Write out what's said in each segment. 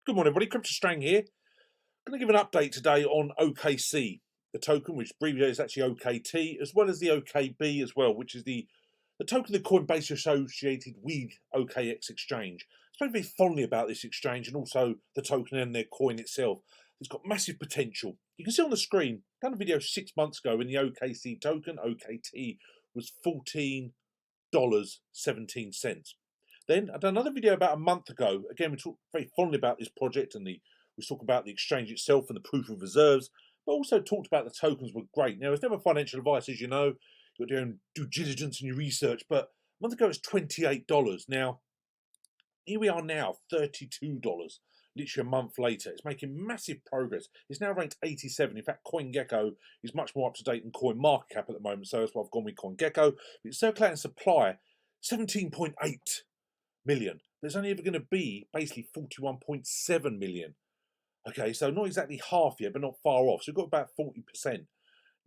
Good morning, everybody. CryptoStrang here. I'm going to give an update today on OKC, the token, which abbreviated is actually OKT, as well as the OKB as well, which is the token the Coinbase associated with OKX exchange. I spoke very fondly about this exchange and also the token and their coin itself. It's got massive potential. You can see on the screen, I've done a video 6 months ago when the OKC token, OKT, was $14.17. Then I've done another video about a month ago. Again, we talked very fondly about this project and we talked about the exchange itself and the proof of reserves, but also talked about the tokens were great. Now, it's never financial advice, as you know. You've got to do your own due diligence and your research, but a month ago it was $28. Now, here we are now, $32, literally a month later. It's making massive progress. It's now ranked 87. In fact, CoinGecko is much more up to date than CoinMarketCap at the moment, so that's why I've gone with CoinGecko. It's circulating supply, 17.8 million. There's only ever going to be basically 41.7 million. Okay, so not exactly half yet, but not far off. So we've got about 40%.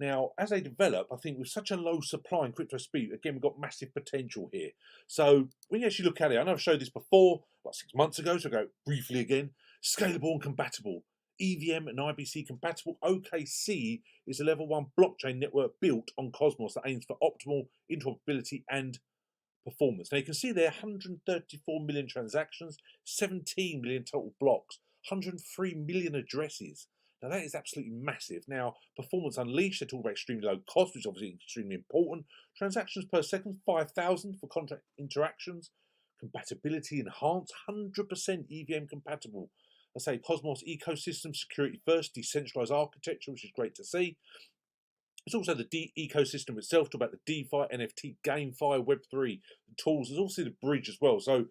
Now, as they develop, I think with such a low supply in crypto speed, again, we've got massive potential here. So when you actually look at it, I know I've showed this before, about 6 months ago, so I'll go briefly again. Scalable and compatible. EVM and IBC compatible. OKC is a level 1 blockchain network built on Cosmos that aims for optimal interoperability and performance. Now you can see there 134 million transactions, 17 million total blocks, 103 million addresses. Now that is absolutely massive. Now, performance unleashed, they talk about extremely low cost, which is obviously extremely important. Transactions per second, 5,000 for contract interactions. Compatibility enhanced, 100% EVM compatible. I say Cosmos ecosystem, security first, decentralized architecture, which is great to see. It's also the ecosystem itself, talk about the DeFi, NFT, GameFi, Web3, the tools. There's also the bridge as well. So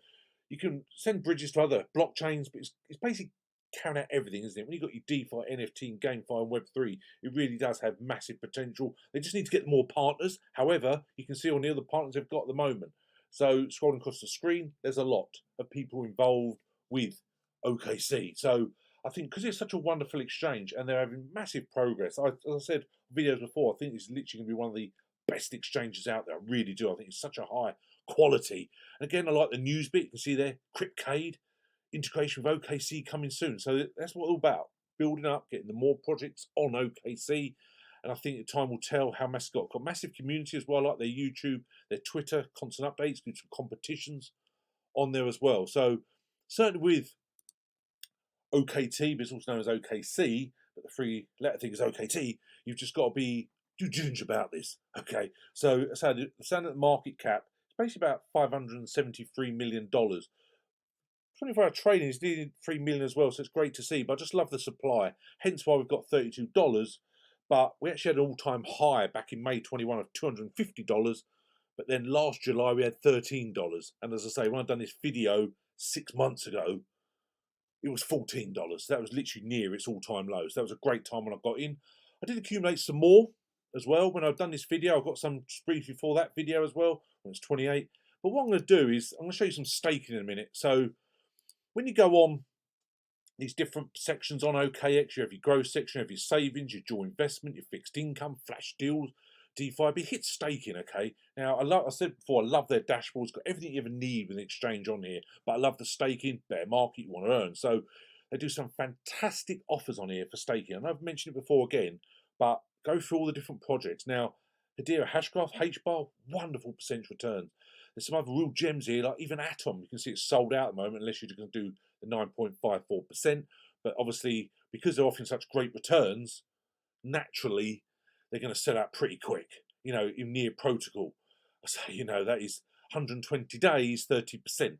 you can send bridges to other blockchains, but it's basically carrying out everything, isn't it? When you've got your DeFi, NFT, and GameFi, and Web3, it really does have massive potential. They just need to get more partners. However, you can see on the other partners they've got at the moment. So scrolling across the screen, there's a lot of people involved with OKC. So I think because it's such a wonderful exchange and they're having massive progress, as I said videos before, I think it's literally going to be one of the best exchanges out there. I really do. I think it's such a high quality. And again, I like the news bit. You can see there, Cryptcade, integration with OKC coming soon. So that's what it's all about. Building up, getting the more projects on OKC. And I think the time will tell how massive got massive community as well, like their YouTube, their Twitter, constant updates, good some competitions on there as well. So certainly with OKT, but it's also known as OKC, but the three-letter thing is OKT. You've just got to be due diligence about this. Okay, so the standard market cap is basically about $573 million. 24-hour trading is nearly 3 million as well, so it's great to see. But I just love the supply, hence why we've got $32. But we actually had an all-time high back in May 21 of $250. But then last July we had $13. And as I say, when I've done this video 6 months ago, it was $14. That was literally near its all-time low. So that was a great time when I got in. I did accumulate some more as well. When I've done this video, I've got some briefly before that video as well, when it's 28. But what I'm going to do is, I'm going to show you some staking in a minute. So when you go on these different sections on OKX, you have your growth section, you have your savings, your dual investment, your fixed income, flash deals, DeFi, but hit staking, okay? Now, I said before, I love their dashboards, got everything you ever need with an exchange on here, but I love the staking, bear market, you want to earn. So they do some fantastic offers on here for staking. And I've mentioned it before again, but go through all the different projects. Now, Hedera Hashgraph, HBAR, wonderful percentage returns. There's some other real gems here, like even Atom. You can see it's sold out at the moment, unless you're going to do the 9.54%. But obviously, because they're offering such great returns, naturally, they're going to sell out pretty quick, you know, in near protocol. So, you know, that is 120 days, 30%.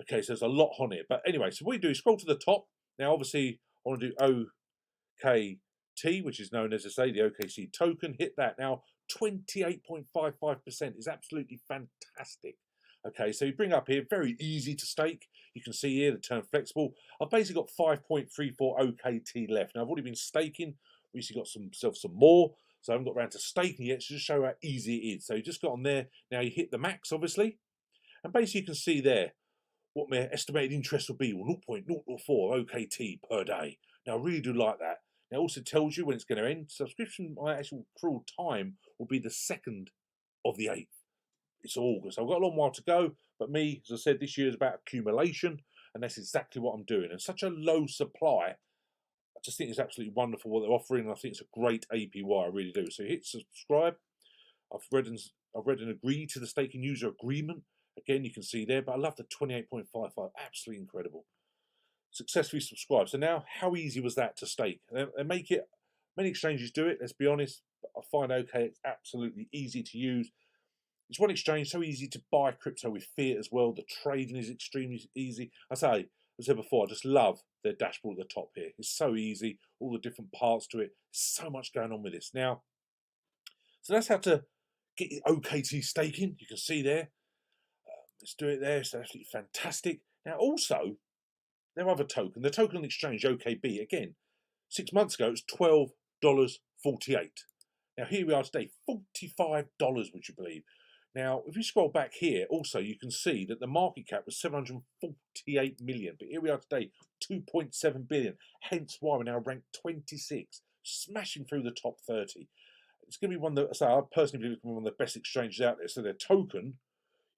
Okay, so there's a lot on it. But anyway, so what we do is scroll to the top. Now, obviously, I want to do OKT, which is known as, I say, the OKC token. Hit that. Now, 28.55% is absolutely fantastic. Okay, so you bring up here, very easy to stake. You can see here the term flexible. I've basically got 5.34 OKT left. Now, I've already been staking. Recently got some more. So I haven't got around to staking yet, so just show how easy it is. So you just got on there. Now you hit the max, obviously. And basically you can see there what my estimated interest will be, 0.004 OKT per day. Now I really do like that. Now it also tells you when it's going to end. Subscription, my actual accrual time will be the 2nd of the 8th. It's August. I've got a long while to go, but me, as I said, this year is about accumulation. and that's exactly what I'm doing. And such a low supply, I just think it's absolutely wonderful what they're offering, and I think it's a great APY. I really do. So hit subscribe. I've read and agreed to the staking user agreement. Again, you can see there, but I love the 28.55. Absolutely incredible. Successfully subscribed. So now, how easy was that to stake? They make it. Many exchanges do it. Let's be honest. I find OKX absolutely easy to use. It's one exchange, so easy to buy crypto with fiat as well. The trading is extremely easy. As I said before, I just love their dashboard at the top here. It's so easy, all the different parts to it. So much going on with this. Now, so that's how to get your OKT staking. You can see there. Let's do it there. It's absolutely fantastic. Now, also, their other token, the token on the exchange, OKB, again, 6 months ago, it was $12.48. Now, here we are today, $45, would you believe? Now, if you scroll back here, also, you can see that the market cap was 748 million. But here we are today, 2.7 billion. Hence why we're now ranked 26, smashing through the top 30. It's going to be one that, so I personally believe it's going to be one of the best exchanges out there. So their token,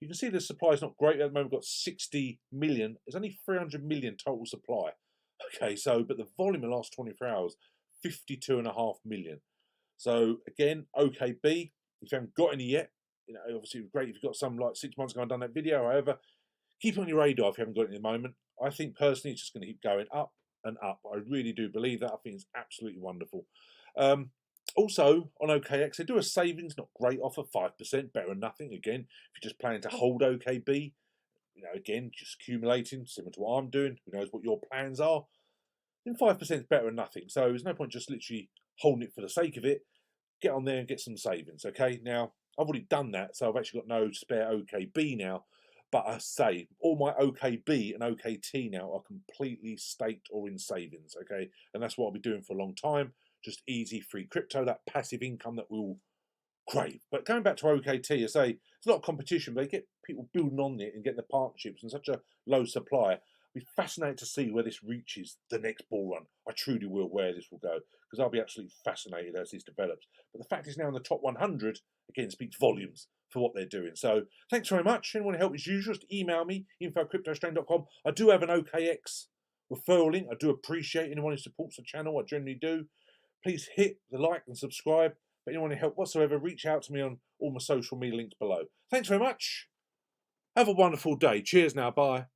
you can see the supply is not great. At the moment, we've got 60 million. There's only 300 million total supply. Okay, so, but the volume in the last 24 hours, 52.5 million. So again, OKB, if you haven't got any yet, you know, obviously it was great if you got some like 6 months ago and done that video. However, keep it on your radar if you haven't got it at the moment. I think personally it's just going to keep going up and up. I really do believe that. I think it's absolutely wonderful. Also on OKX, they do a savings, not great offer, 5%, better than nothing. Again, if you're just planning to hold OKB, you know, again, just accumulating, similar to what I'm doing. Who knows what your plans are? Then 5% is better than nothing. So there's no point just literally holding it for the sake of it. Get on there and get some savings, okay? Now, I've already done that, so I've actually got no spare OKB now. But I say, all my OKB and OKT now are completely staked or in savings, okay? And that's what I'll be doing for a long time. Just easy, free crypto, that passive income that we'll crave. But going back to OKT, I say, it's a lot of competition, but they get people building on it and getting the partnerships and such a low supply. I'll be fascinated to see where this reaches the next bull run. I truly will, where this will go, because I'll be absolutely fascinated as this develops. But the fact is now in the top 100, again, speaks volumes for what they're doing. So thanks very much. Anyone help as usual, just email me, info@cryptostrang.com. I do have an OKX referral link. I do appreciate anyone who supports the channel. I generally do. Please hit the like and subscribe. But anyone who help whatsoever, reach out to me on all my social media links below. Thanks very much. Have a wonderful day. Cheers now. Bye.